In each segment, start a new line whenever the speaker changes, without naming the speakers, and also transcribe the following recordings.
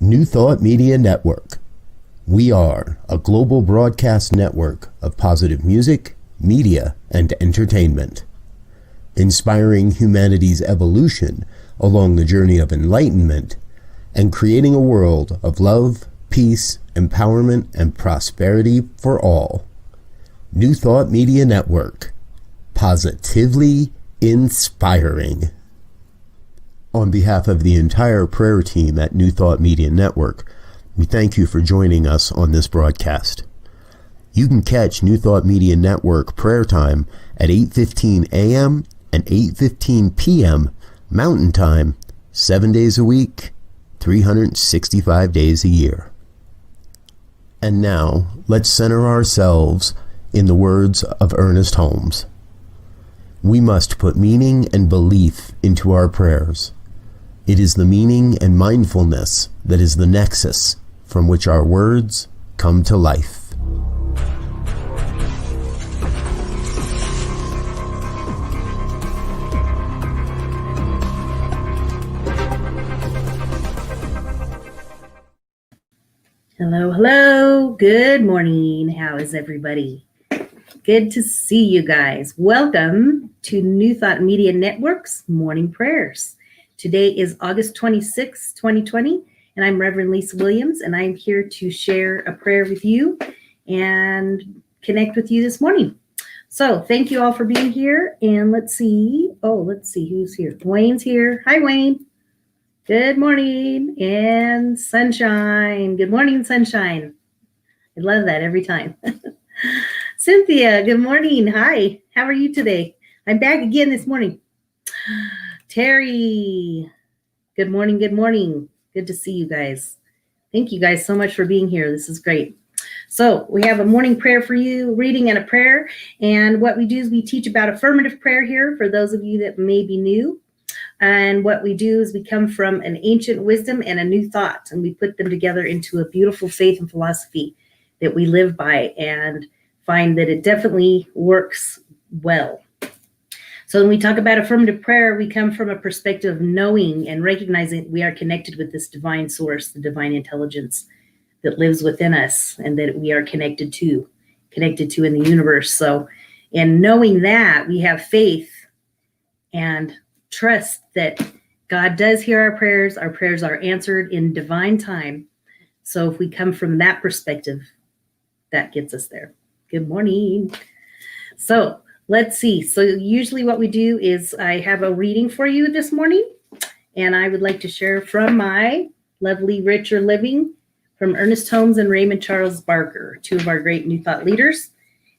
New Thought Media Network. We are a global broadcast network of positive music, media, and entertainment, inspiring humanity's evolution along the journey of enlightenment and creating a world of love, peace, empowerment, and prosperity for all. New Thought Media Network. Positively inspiring. On behalf of the entire prayer team at New Thought Media Network, we thank you for joining us on this broadcast. You can catch New Thought Media Network prayer time at 8:15 a.m. and 8:15 p.m. Mountain Time, 7 days a week, 365 days a year. And now, let's center ourselves in the words of Ernest Holmes. We must put meaning and belief into our prayers. It is the meaning and mindfulness that is the nexus from which our words come to life.
Hello, hello. Good morning. How is everybody? Good to see you guys. Welcome to New Thought Media Network's Morning Prayers. Today is August 26, 2020, and I'm Reverend Lisa Williams, and I'm here to share a prayer with you and connect with you this morning. So thank you all for being here, and let's see who's here. Wayne's here. Hi, Wayne. Good morning. And Sunshine. Good morning, Sunshine. I love that every time. Cynthia, good morning. Hi. How are you today? I'm back again this morning. Terry, good morning. Good morning. Good to see you guys. Thank you guys so much for being here. This is great. So we have a morning prayer for you, reading and a prayer. And what we do is we teach about affirmative prayer here for those of you that may be new. And what we do is we come from an ancient wisdom and a new thought, and we put them together into a beautiful faith and philosophy that we live by and find that it definitely works well. So when we talk about affirmative prayer, we come from a perspective of knowing and recognizing that we are connected with this divine source, the divine intelligence that lives within us and that we are connected to in the universe. So in knowing that, we have faith and trust that God does hear our prayers are answered in divine time. So if we come from that perspective, that gets us there. Good morning. So let's see. So usually what we do is I have a reading for you this morning, and I would like to share from my lovely Richer Living from Ernest Holmes and Raymond Charles Barker, two of our great New Thought leaders.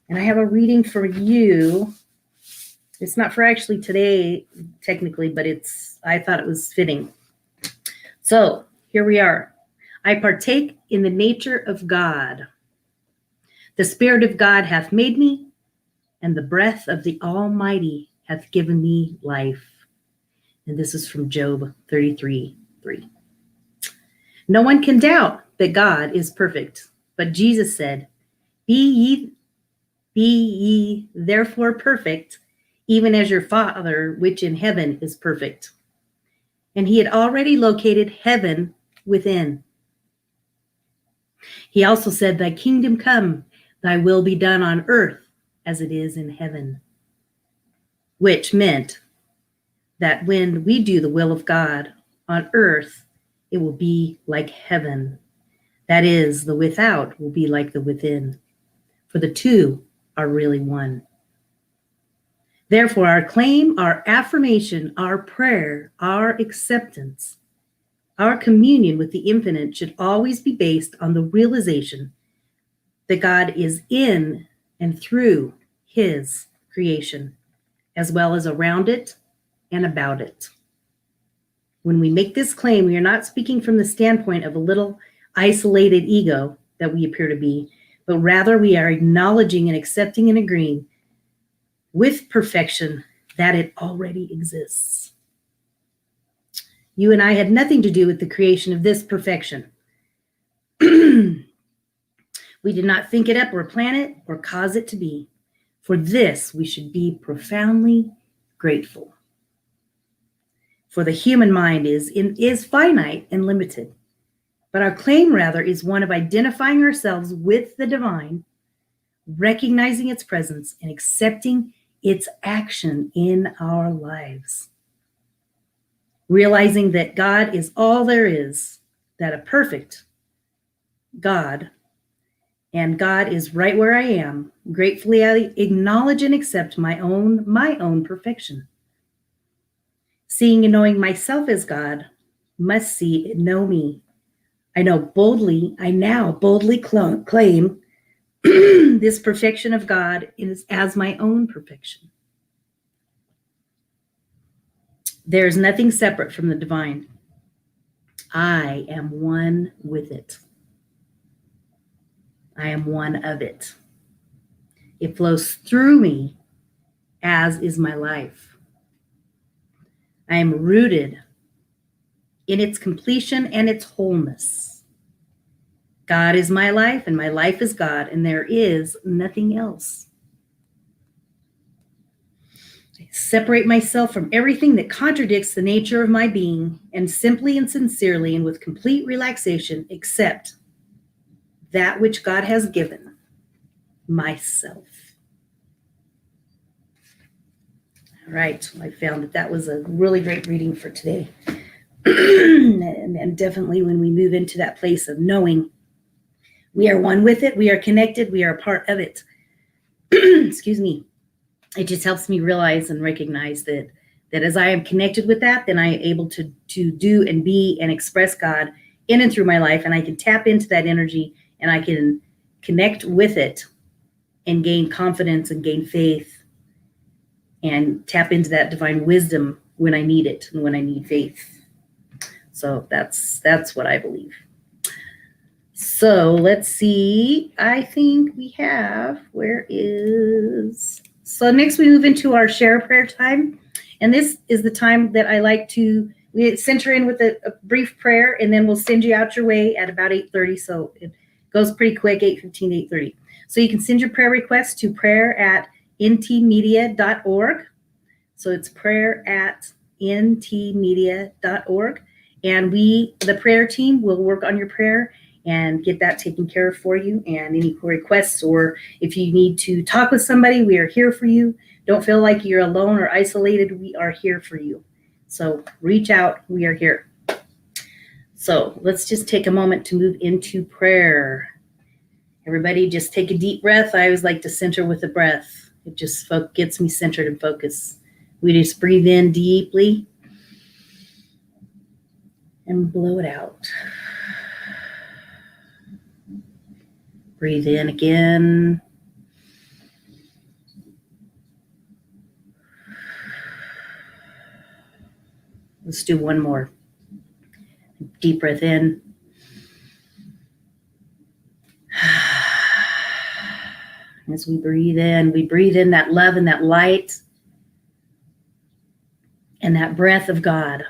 And I have a reading for you. It's not for actually today, technically, but I thought it was fitting. So here we are. I partake in the nature of God. The Spirit of God hath made me, and the breath of the Almighty hath given me life. And this is from Job 33:3. No one can doubt that God is perfect, but Jesus said, Be ye therefore perfect, even as your Father which in heaven is perfect. And he had already located heaven within. He also said, Thy kingdom come, thy will be done on earth as it is in heaven. Which meant that when we do the will of God on earth, it will be like heaven. That is, the without will be like the within. For the two are really one. Therefore, our claim, our affirmation, our prayer, our acceptance, our communion with the infinite should always be based on the realization that God is in and through his creation, as well as around it and about it. When we make this claim, we are not speaking from the standpoint of a little isolated ego that we appear to be, but rather we are acknowledging and accepting and agreeing with perfection that it already exists. You and I had nothing to do with the creation of this perfection. We did not think it up or plan it or cause it to be. For this, we should be profoundly grateful. For the human mind is finite and limited. But our claim, rather, is one of identifying ourselves with the divine, recognizing its presence, and accepting its action in our lives. Realizing that God is all there is, that a perfect God, and God is right where I am. Gratefully, I acknowledge and accept my own perfection. Seeing and knowing myself as God, must see and know me. I now boldly claim this perfection of God as my own perfection. There is nothing separate from the divine. I am one with it. I am one of it. It flows through me, as is my life. I am rooted in its completion and its wholeness. God is my life, and my life is God, and there is nothing else. I separate myself from everything that contradicts the nature of my being, and simply and sincerely and with complete relaxation accept that which God has given, myself. All right, I found that was a really great reading for today. And definitely when we move into that place of knowing we are one with it, we are connected, we are a part of it. Excuse me. It just helps me realize and recognize that as I am connected with that, then I am able to do and be and express God in and through my life, and I can tap into that energy and I can connect with it and gain confidence and gain faith and tap into that divine wisdom when I need it and when I need faith. So that's what I believe. So let's see. I think we have, so next we move into our share prayer time. And this is the time that I like to, we center in with a brief prayer, and then we'll send you out your way at about 8:30. So it goes pretty quick, 8:15 to 8:30. So you can send your prayer requests to prayer@ntmedia.org. So it's prayer@ntmedia.org. And the prayer team, will work on your prayer and get that taken care of for you. And any requests, or if you need to talk with somebody, we are here for you. Don't feel like you're alone or isolated. We are here for you. So reach out. We are here. So let's just take a moment to move into prayer. Everybody just take a deep breath. I always like to center with the breath. It just gets me centered and focused. We just breathe in deeply and blow it out. Breathe in again. Let's do one more. Deep breath in. As we breathe in that love and that light and that breath of God.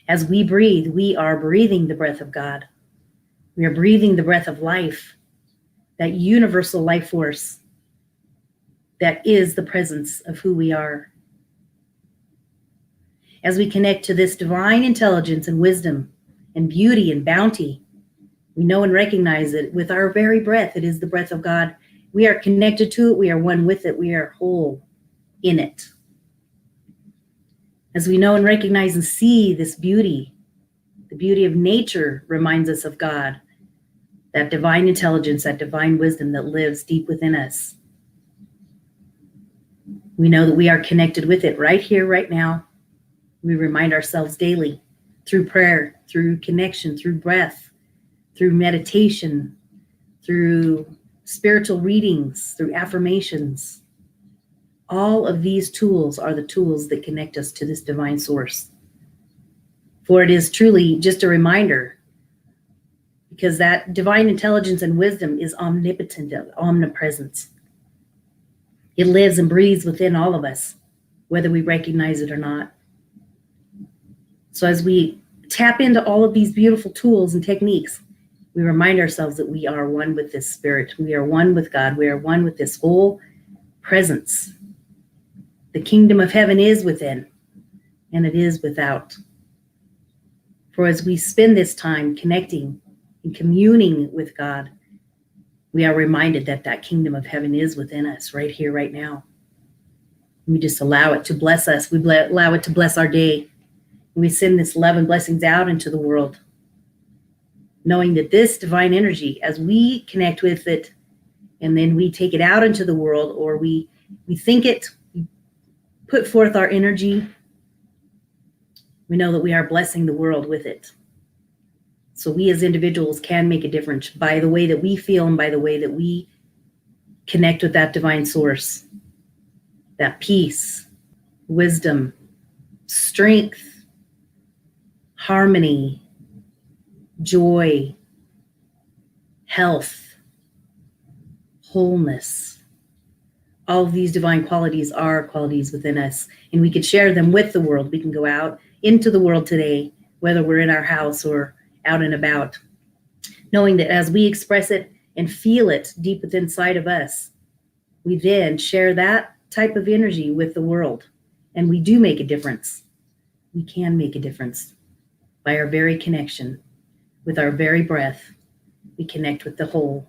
As we breathe, we are breathing the breath of God. We are breathing the breath of life, that universal life force that is the presence of who we are. As we connect to this divine intelligence and wisdom and beauty and bounty, we know and recognize it with our very breath. It is the breath of God. We are connected to it. We are one with it. We are whole in it. As we know and recognize and see this beauty, the beauty of nature reminds us of God, that divine intelligence, that divine wisdom that lives deep within us. We know that we are connected with it right here, right now. We remind ourselves daily through prayer, through connection, through breath, through meditation, through spiritual readings, through affirmations. All of these tools are the tools that connect us to this divine source. For it is truly just a reminder, because that divine intelligence and wisdom is omnipotent, omnipresent. It lives and breathes within all of us, whether we recognize it or not. So as we tap into all of these beautiful tools and techniques, we remind ourselves that we are one with this spirit. We are one with God. We are one with this whole presence. The kingdom of heaven is within, and it is without. For as we spend this time connecting and communing with God, we are reminded that that kingdom of heaven is within us right here, right now. We just allow it to bless us. We allow it to bless our day. We send this love and blessings out into the world, knowing that this divine energy, as we connect with it, and then we take it out into the world, or we think it, we put forth our energy, we know that we are blessing the world with it. So we as individuals can make a difference by the way that we feel and by the way that we connect with that divine source, that peace, wisdom, strength, harmony, joy, health, wholeness. All of these divine qualities are qualities within us, and we could share them with the world. We can go out into the world today, whether we're in our house or out and about, knowing that as we express it and feel it deep within inside of us, we then share that type of energy with the world, and we do make a difference. We can make a difference by our very connection with our very breath. We connect with the whole,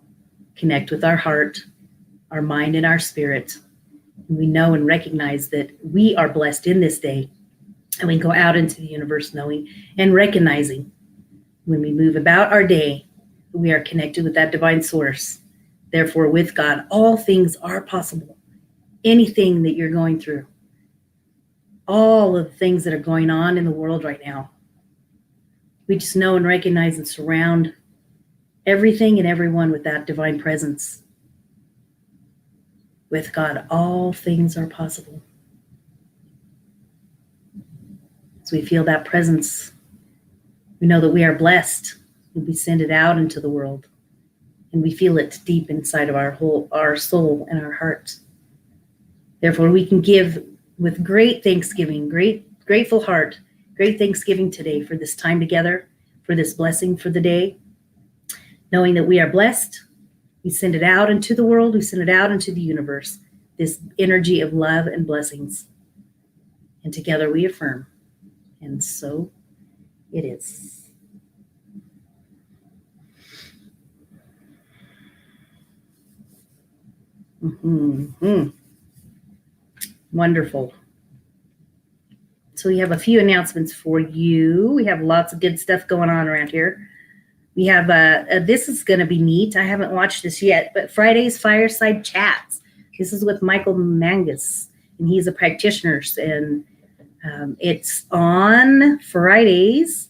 connect with our heart, our mind, and our spirit. And we know and recognize that we are blessed in this day, and we go out into the universe knowing and recognizing when we move about our day, we are connected with that divine source. Therefore, with God, all things are possible. Anything that you're going through, all of the things that are going on in the world right now, we just know and recognize and surround everything and everyone with that divine presence. With God, all things are possible. As we feel that presence, we know that we are blessed, and we send it out into the world, and we feel it deep inside of our soul and our heart. Therefore, we can give with great thanksgiving, grateful heart, great thanksgiving today for this time together, for this blessing for the day, knowing that we are blessed. We send it out into the world. We send it out into the universe, this energy of love and blessings. And together we affirm. And so it is. Wonderful. So we have a few announcements for you. We have lots of good stuff going on around here. We have, this is going to be neat. I haven't watched this yet, but Friday's Fireside Chats. This is with Michael Mangus, and he's a practitioner. And it's on Fridays,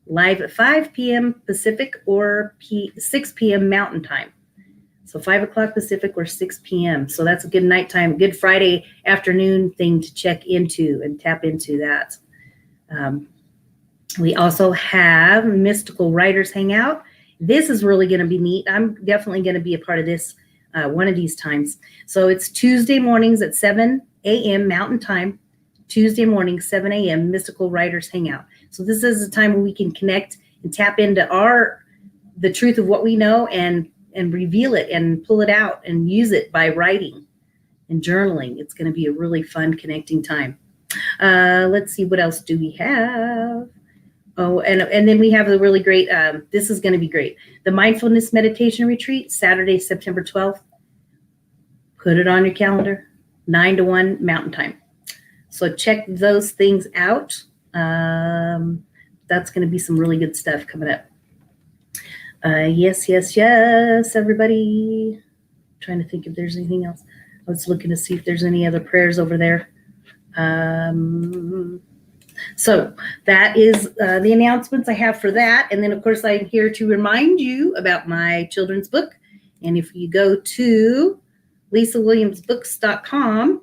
live at 5 p.m. Pacific or 6 p.m. Mountain Time. So 5 o'clock Pacific or 6 p.m. So that's a good nighttime, good Friday afternoon thing to check into and tap into that. We also have Mystical Writers Hangout. This is really going to be neat. I'm definitely going to be a part of this one of these times. So it's Tuesday mornings at 7 a.m. Mountain Time. Tuesday morning, 7 a.m. Mystical Writers Hangout. So this is a time where we can connect and tap into the truth of what we know and reveal it and pull it out and use it by writing and journaling. It's going to be a really fun connecting time. Let's see, what else do we have? Oh, and then we have a really great, this is going to be great. The Mindfulness Meditation Retreat, Saturday, September 12th. Put it on your calendar, 9 to 1 Mountain Time. So check those things out. That's going to be some really good stuff coming up. Yes, everybody. I'm trying to think if there's anything else. I was looking to see if there's any other prayers over there. So that is the announcements I have for that. And then, of course, I'm here to remind you about my children's book. And if you go to lisawilliamsbooks.com,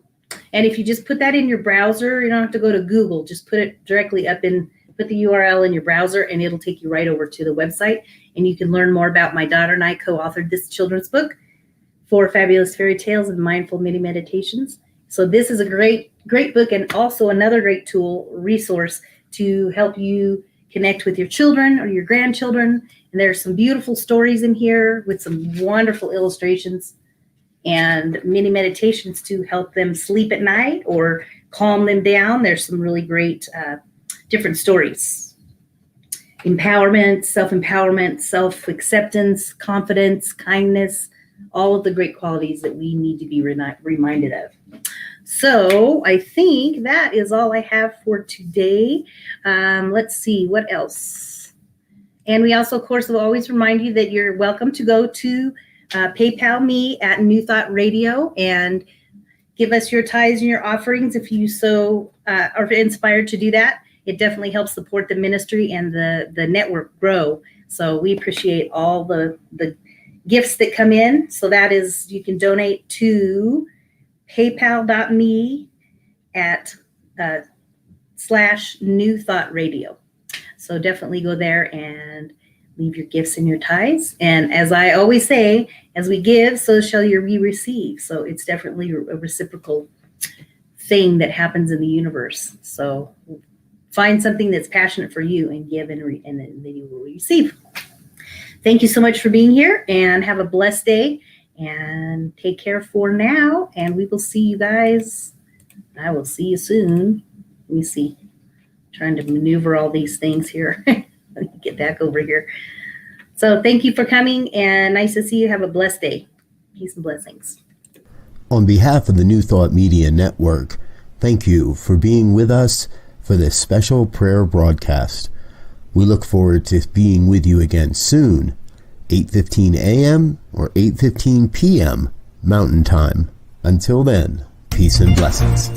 and if you just put that in your browser, you don't have to go to Google. Just put it directly up put the URL in your browser, and it'll take you right over to the website. And you can learn more about my daughter and I co-authored this children's book, 4 Fabulous Fairy Tales and Mindful Mini Meditations. So this is a great book, and also another great tool, resource to help you connect with your children or your grandchildren. And there's some beautiful stories in here with some wonderful illustrations and mini meditations to help them sleep at night or calm them down. There's some really great different stories. empowerment, self-acceptance, confidence, kindness, all of the great qualities that we need to be reminded of. So I think that is all I have for today. Let's see, what else? And we also, of course, will always remind you that you're welcome to go to PayPal me at New Thought Radio and give us your tithes and your offerings if you so are inspired to do that. It definitely helps support the ministry and the network grow. So we appreciate all the gifts that come in. So that is, you can donate to paypal.me at /New Thought Radio. So definitely go there and leave your gifts and your tithes. And as I always say, as we give, so shall you receive. So it's definitely a reciprocal thing that happens in the universe. So find something that's passionate for you and give, and then you will receive. Thank you so much for being here, and have a blessed day, and take care for now. And we will see you guys. I will see you soon. Let me see. Trying to maneuver all these things here. Let me get back over here. So thank you for coming, and nice to see you. Have a blessed day. Peace and blessings.
On behalf of the New Thought Media Network, thank you for being with us for this special prayer broadcast. We look forward to being with you again soon, 8:15 a.m. or 8:15 p.m. Mountain Time. Until then, peace and blessings.